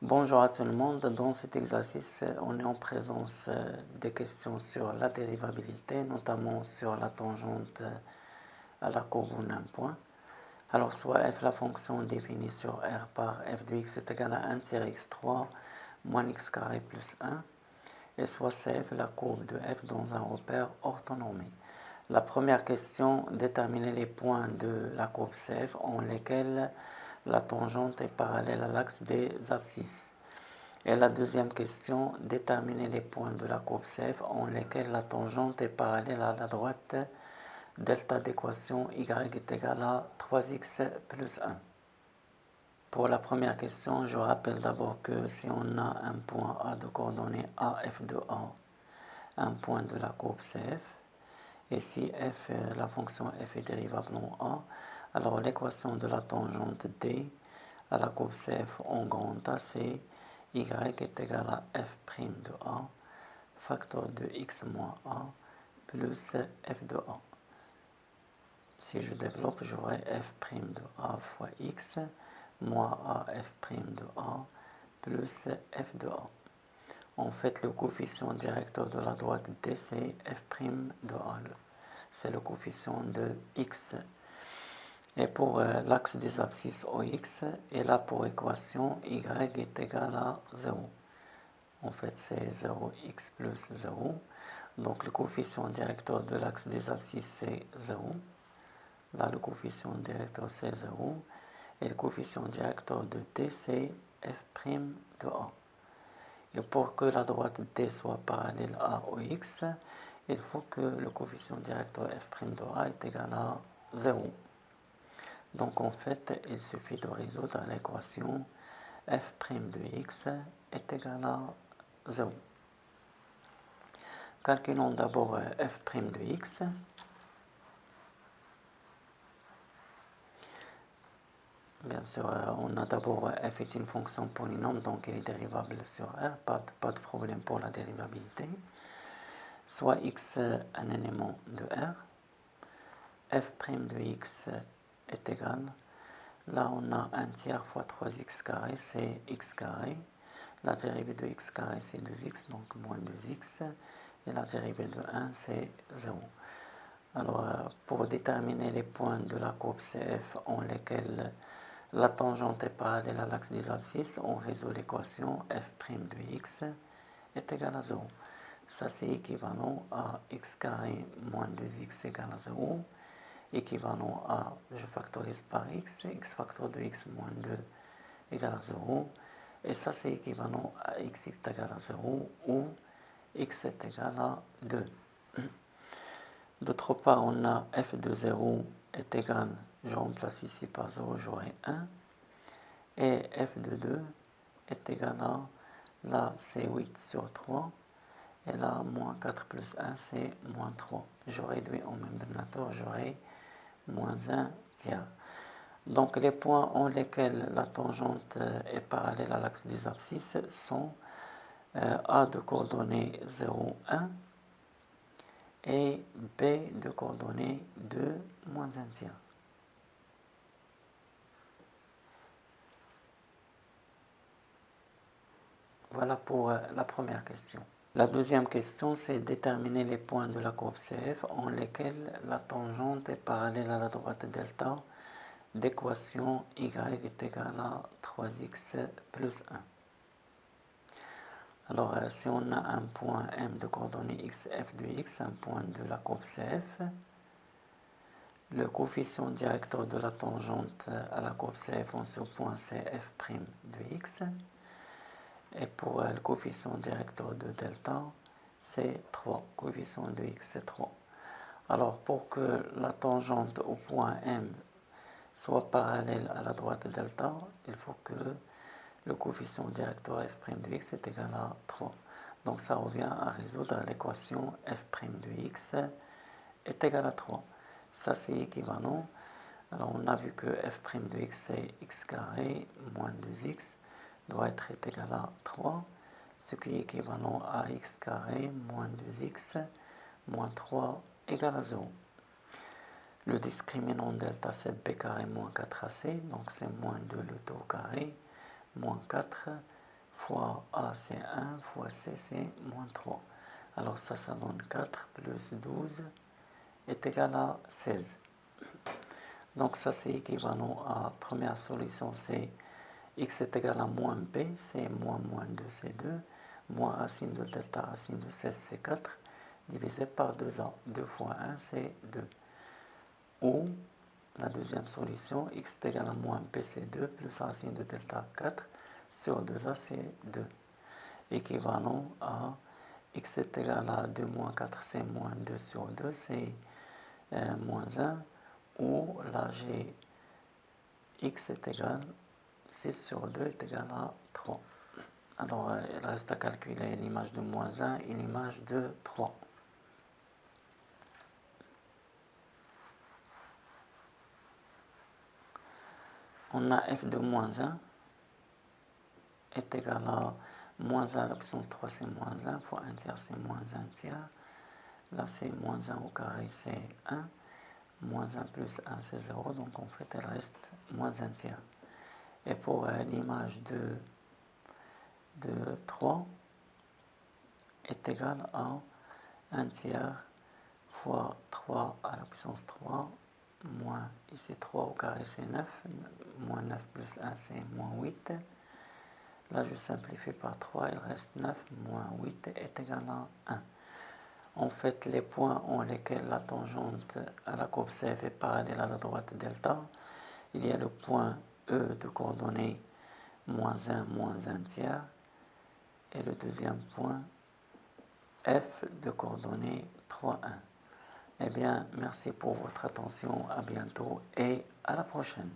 Bonjour à tout le monde. Dans cet exercice, on est en présence des questions sur la dérivabilité, notamment sur la tangente à la courbe en un point. Alors, soit f, la fonction définie sur R par f de x est égal à 1 tiers x3 moins x carré plus 1, et soit cf, la courbe de f dans un repère orthonormé. La première question, déterminer les points de la courbe cf en lesquels la tangente est parallèle à l'axe des abscisses. Et la deuxième question, déterminer les points de la courbe CF en lesquels la tangente est parallèle à la droite delta d'équation y est égal à 3x plus 1. Pour la première question, je rappelle d'abord que si on a un point A de coordonnées A, F de A, un point de la courbe CF, et si f, la fonction f est dérivable en A, alors l'équation de la tangente D à la courbe CF en grand A, c'est y est égal à f' de A, facteur de x moins A, plus f de A. Si je développe, j'aurai f' de A fois x, moins A f' de A, plus f de A. En fait, le coefficient directeur de la droite D, c'est f' de A. C'est le coefficient de x. Et pour l'axe des abscisses OX, et là pour équation y est égal à 0. En fait, c'est 0x plus 0. Donc le coefficient directeur de l'axe des abscisses, c'est 0. Là, le coefficient directeur, c'est 0. Et le coefficient directeur de D, c'est f' de A. Et pour que la droite D soit parallèle à OX, il faut que le coefficient directeur f' de A est égal à 0. Donc en fait, il suffit de résoudre l'équation f' de x est égal à 0. Calculons d'abord f' de x. Bien sûr, on a d'abord f est une fonction polynôme, donc elle est dérivable sur R, pas de problème pour la dérivabilité. Soit x un élément de R, f' de x est égal, là on a 1 tiers fois 3x carré, c'est x carré. La dérivée de x carré, c'est 2x, donc moins 2x. Et la dérivée de 1, c'est 0. Alors, pour déterminer les points de la courbe CF en lesquels la tangente est parallèle à l'axe des abscisses, on résout l'équation f' de x est égal à 0. Ça, c'est équivalent à x carré moins 2x égale à 0. Équivalent à, je factorise par x facteur de x moins 2 égale à 0. Et ça, c'est équivalent à x est égal à 0 ou x est égal à 2. D'autre part, on a f de 0 est égal, je remplace ici par 0, j'aurai 1. Et f de 2 est égal à, là, c'est 8 sur 3. Et là, moins 4 plus 1, c'est moins 3. Je réduis en même dénominateur, j'aurai moins 1 tiers. Donc les points en lesquels la tangente est parallèle à l'axe des abscisses sont A de coordonnées 0, 1 et B de coordonnées 2, moins 1 tiers. Voilà pour la première question. La deuxième question, c'est déterminer les points de la courbe CF en lesquels la tangente est parallèle à la droite delta d'équation y est égal à 3x plus 1. Alors, si on a un point M de coordonnées x, f de x, un point de la courbe CF, le coefficient directeur de la tangente à la courbe CF en ce point, c'est f' de x. Et pour le coefficient directeur de delta, c'est 3. Coefficient de x, c'est 3. Alors, pour que la tangente au point M soit parallèle à la droite delta, il faut que le coefficient directeur f' de x est égal à 3. Donc ça revient à résoudre l'équation f' de x est égal à 3. Ça c'est équivalent. Alors on a vu que f' de x c'est x carré moins 2x doit être égal à 3, ce qui est équivalent à x carré moins 2x moins 3 égale à 0. Le discriminant delta, c'est b carré moins 4ac, donc c'est moins 2 le taux carré, moins 4, fois A c'est 1, fois C c'est moins 3. Alors ça donne 4 plus 12 est égal à 16. Donc ça c'est équivalent à première solution, c'est x est égal à moins b, c'est moins 2 c'est 2, moins racine de delta racine de 16 c'est 4, divisé par 2a. 2 fois 1 c'est 2. Ou la deuxième solution, x est égal à moins b c'est 2, plus racine de delta 4 sur 2a c'est 2. Équivalent à x est égal à 2 moins 4 c'est moins 2 sur 2, c'est moins 1. Ou là j'ai x est égal, 6 sur 2 est égal à 3. Alors il reste à calculer l'image de moins 1 et l'image de 3. On a f de moins 1 est égal à moins 1 à la puissance 3 c'est moins 1, fois 1 tiers c'est moins 1 tiers. Là c'est moins 1 au carré c'est 1. Moins 1 plus 1 c'est 0, donc en fait elle reste moins 1 tiers. Et pour l'image de 3 est égal à 1 tiers fois 3 à la puissance 3, moins ici 3 au carré c'est 9, moins 9 plus 1 c'est moins 8. Là je simplifie par 3, il reste 9, moins 8 est égal à 1. En fait, les points en lesquels la tangente à la courbe CF est parallèle à la droite delta, il y a le point E de coordonnées moins 1 tiers, et le deuxième point F de coordonnées 3, 1. Eh bien, merci pour votre attention, à bientôt et à la prochaine.